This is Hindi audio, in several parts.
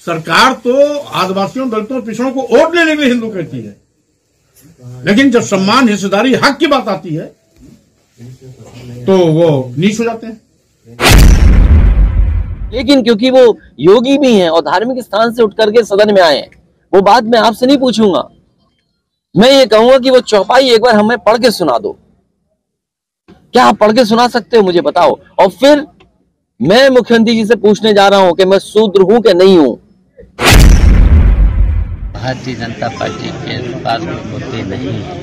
सरकार तो आदिवासियों, दलितों, पिछड़ों को वोट लेने के लिए हिंदू कहती है, लेकिन जब सम्मान, हिस्सेदारी, हक की बात आती है तो वो नीच हो जाते हैं। लेकिन क्योंकि वो योगी भी हैं और धार्मिक स्थान से उठ करके सदन में आए हैं, वो बात मैं आपसे नहीं पूछूंगा। मैं ये कहूंगा कि वो चौपाई एक बार हमें पढ़ के सुना दो। क्या आप पढ़ के सुना सकते हो, मुझे बताओ। और फिर मैं मुख्यमंत्री जी से पूछने जा रहा हूं कि मैं शूद्र हूं कि नहीं हूं। भारतीय जनता पार्टी के पास होते नहीं है,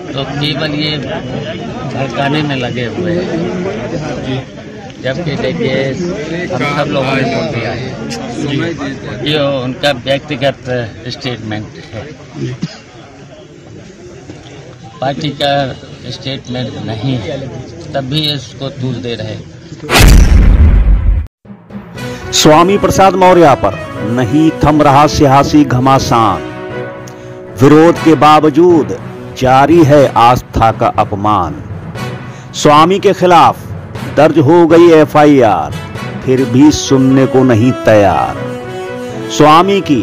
तो केवल ये भड़काने में लगे हुए हैं, जबकि देखिए हम सब लोगों ने वोट दिया है। ये उनका व्यक्तिगत स्टेटमेंट है, पार्टी का स्टेटमेंट नहीं है, तब भी इसको तूल दे रहे। स्वामी प्रसाद मौर्य पर नहीं थम रहा सियासी घमासान, विरोध के बावजूद जारी है आस्था का अपमान। स्वामी के खिलाफ दर्ज हो गई एफआईआर, फिर भी सुनने को नहीं तैयार। स्वामी की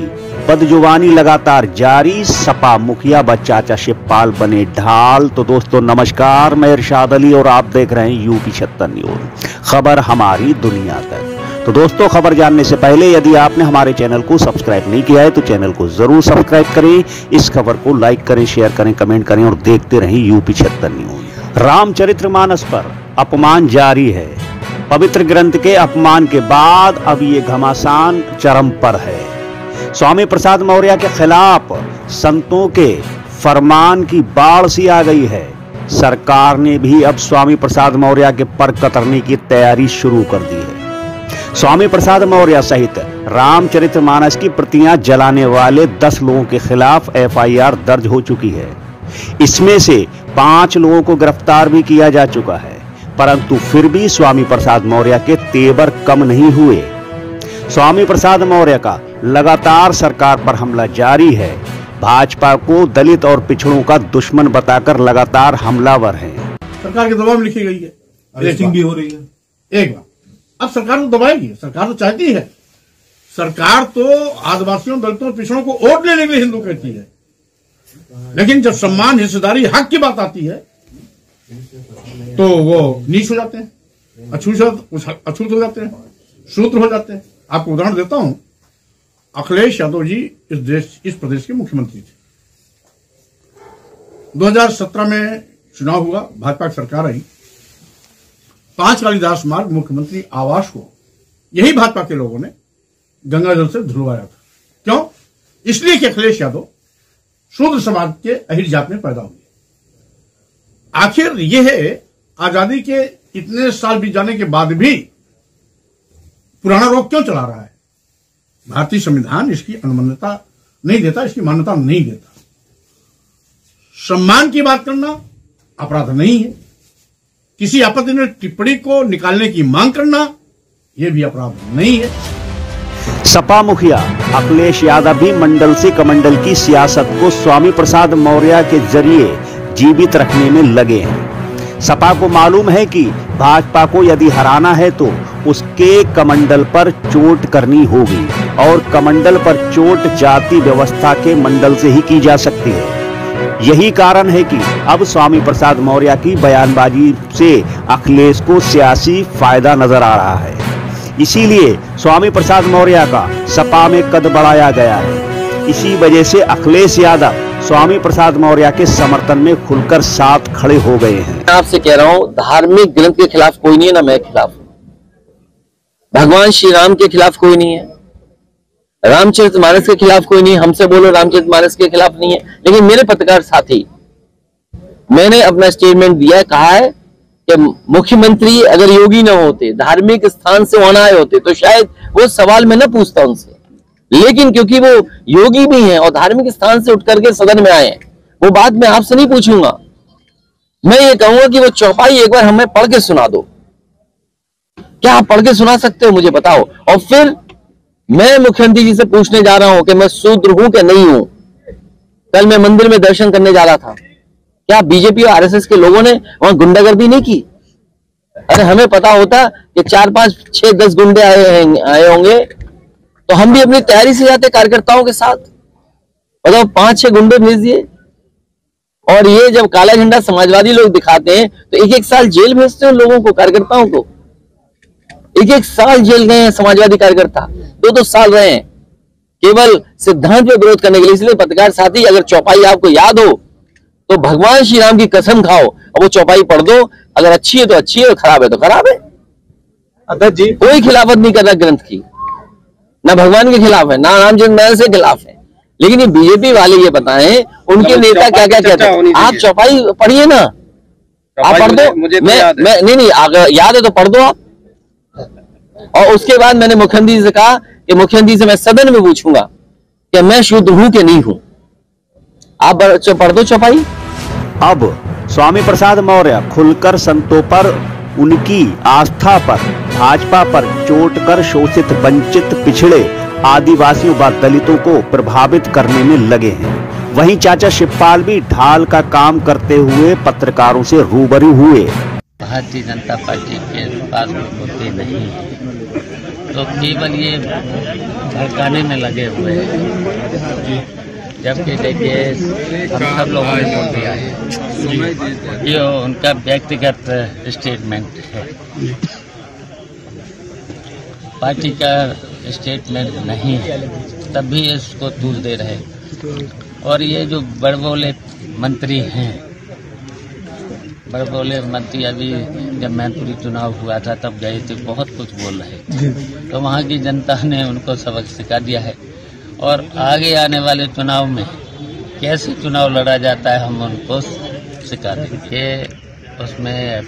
बदजुबानी लगातार जारी, सपा मुखिया व चाचा शिवपाल बने ढाल। तो दोस्तों नमस्कार, मैं इरशाद अली और आप देख रहे हैं यूपी 76 न्यूज, खबर हमारी दुनिया तक। तो दोस्तों खबर जानने से पहले यदि आपने हमारे चैनल को सब्सक्राइब नहीं किया है तो चैनल को जरूर सब्सक्राइब करें, इस खबर को लाइक करें, शेयर करें, कमेंट करें और देखते रहें यूपी 76 न्यूज। रामचरितमानस पर अपमान जारी है। पवित्र ग्रंथ के अपमान के बाद अब ये घमासान चरम पर है। स्वामी प्रसाद मौर्य के खिलाफ संतों के फरमान की बाढ़ सी आ गई है। सरकार ने भी अब स्वामी प्रसाद मौर्य के पर कतरने की तैयारी शुरू कर दी है। स्वामी प्रसाद मौर्य सहित रामचरितमानस की प्रतियां जलाने वाले 10 लोगों के खिलाफ एफआईआर दर्ज हो चुकी है। इसमें से 5 लोगों को गिरफ्तार भी किया जा चुका है, परंतु फिर भी स्वामी प्रसाद मौर्य के तेवर कम नहीं हुए। स्वामी प्रसाद मौर्य का लगातार सरकार पर हमला जारी है। भाजपा को दलित और पिछड़ों का दुश्मन बताकर लगातार हमलावर है। सरकार के दबाव में लिखी गई है, अरेस्टिंग भी हो रही है। एक बार अब सरकार तो दबाएगी, सरकार तो चाहती है, सरकार तो आदिवासियों, दलितों, पिछड़ों को वोट लेने के लिए हिंदू कहती है, लेकिन जब सम्मान, हिस्सेदारी, हक की बात आती है तो वो नीच हो जाते हैं, अछूत हो जाते हैं, शूद्र हो जाते हैं। आपको उदाहरण देता हूं, अखिलेश यादव जी इस प्रदेश के मुख्यमंत्री थे। 2017 में चुनाव हुआ, भाजपा की सरकार आई। 5 कालिदास मार्ग मुख्यमंत्री आवास को यही भाजपा के लोगों ने गंगा जल से धुलवाया था। क्यों? इसलिए कि अखिलेश यादव शूद्र समाज के अहिर जात में पैदा हुए। आखिर यह आजादी के इतने साल बीत जाने के बाद भी पुराना रोग क्यों चला रहा है? भारतीय संविधान इसकी अनुमान्यता नहीं देता, इसकी मान्यता नहीं देता। सम्मान की बात करना अपराध नहीं है, किसी आपत्तिजनक टिप्पणी को निकालने की मांग करना यह भी अपराध नहीं है। सपा मुखिया अखिलेश यादव भी मंडल से कमंडल की सियासत को स्वामी प्रसाद मौर्य के जरिए जीवित रखने में लगे हैं। सपा को मालूम है कि भाजपा को यदि हराना है तो उसके कमंडल पर चोट करनी होगी, और कमंडल पर चोट जाति व्यवस्था के मंडल से ही की जा सकती है। यही कारण है कि अब स्वामी प्रसाद मौर्य की बयानबाजी से अखिलेश को सियासी फायदा नजर आ रहा है। इसीलिए स्वामी प्रसाद मौर्य का सपा में कद बढ़ाया गया है। इसी वजह से अखिलेश यादव स्वामी प्रसाद मौर्य के समर्थन में खुलकर साथ खड़े हो गए हैं। मैं आपसे कह रहा हूं, धार्मिक ग्रंथ के खिलाफ कोई नहीं है, ना मैं खिलाफ, भगवान श्री राम के खिलाफ कोई नहीं है, रामचरितमानस के खिलाफ कोई नहीं है। हमसे बोलो रामचरितमानस के खिलाफ नहीं है, लेकिन मेरे पत्रकार साथी, मैंने अपना स्टेटमेंट दिया है, कहा है कि मुख्यमंत्री अगर योगी न होते, धार्मिक स्थान से वहां आए होते, तो शायद वो सवाल मैं न पूछता उनसे। लेकिन क्योंकि वो योगी भी हैं और धार्मिक स्थान से उठ करके सदन में आए हैं, वो बात मैं आपसे नहीं पूछूंगा। मैं ये कहूंगा कि वो चौपाई एक बार हमें पढ़ के सुना दो। क्या आप पढ़ के सुना सकते हो, मुझे बताओ। और फिर मैं मुख्यमंत्री जी से पूछने जा रहा हूं कि मैं शूद्र हूं कि नहीं हूं। कल मैं मंदिर में दर्शन करने जा रहा था, क्या बीजेपी और आरएसएस के लोगों ने वहां गुंडागर्दी नहीं की? अरे हमें पता होता कि 4, 5, 6, 10 गुंडे आए होंगे तो हम भी अपनी तैयारी से जाते कार्यकर्ताओं के साथ। बताओ 5-6 गुंडे भेज दिए, और ये जब काला झंडा समाजवादी लोग दिखाते हैं तो 1-1 साल जेल भेजते हैं लोगों को, कार्यकर्ताओं को। 1-1 साल जेल गए हैं समाजवादी कार्यकर्ता, 2-2 साल रहे हैं केवल सिद्धांत पे विरोध करने के लिए। इसलिए पत्रकार साथी, अगर चौपाई आपको याद हो तो भगवान श्री राम की कसम खाओ और वो चौपाई पढ़ दो। अगर अच्छी है तो अच्छी है, और खराब है तो खराब है। अध्यक्ष जी, कोई खिलाफत नहीं कर रहा ग्रंथ की, ना भगवान के खिलाफ है, ना रामचंद्र महल के खिलाफ है। लेकिन ये बीजेपी वाले ये बताएं उनके नेता क्या क्या कहते हैं। आप चौपाई पढ़िए ना, आप पढ़ दो। मैं नहीं, अगर याद है तो पढ़ दो आप। और उसके बाद मैंने मुख्यमंत्री जी से कहा कि मुख्यमंत्री से मैं सदन में पूछूंगा कि मैं शुद्ध हूं कि नहीं हूं, आप पढ़ दो चौपाई। अब स्वामी प्रसाद मौर्य खुलकर संतों पर, उनकी आस्था पर, भाजपा पर चोट कर शोषित, वंचित, पिछड़े आदिवासियों व दलितों को प्रभावित करने में लगे हैं। वहीं चाचा शिवपाल भी ढाल का काम करते हुए पत्रकारों से रूबरू हुए। भारतीय जनता पार्टी के पास होते नहीं है, तो केवल ये भड़काने में लगे हुए हैं। जबकि देखिए हम सब लोगों ने बोल दिया है, ये उनका व्यक्तिगत स्टेटमेंट है, पार्टी का स्टेटमेंट नहीं है, तब भी इसको तूल दे रहे। और ये जो बड़बोले मंत्री हैं, बड़बोले मंत्री, अभी जब मैनपुरी चुनाव हुआ था तब गए थे, बहुत कुछ बोल रहे थे, तो वहाँ की जनता ने उनको सबक सिखा दिया है। और आगे आने वाले चुनाव में कैसे चुनाव लड़ा जाता है हम उनको सिखा देंगे। उसमें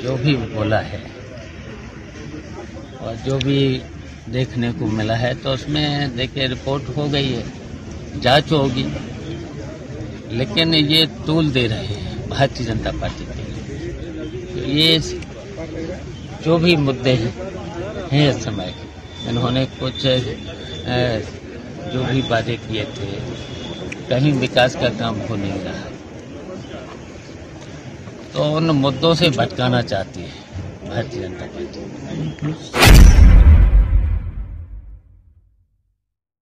जो भी बोला है और जो भी देखने को मिला है, तो उसमें देखिए रिपोर्ट हो गई है, जांच होगी, लेकिन ये तूल दे रहे हैं भारतीय जनता पार्टी के लिए। तो ये जो भी मुद्दे हैं इस समय, इन्होंने कुछ जो भी वादे किए थे, कहीं विकास का काम हो नहीं रहा, तो उन मुद्दों से भटकाना चाहती है भारतीय जनता पार्टी।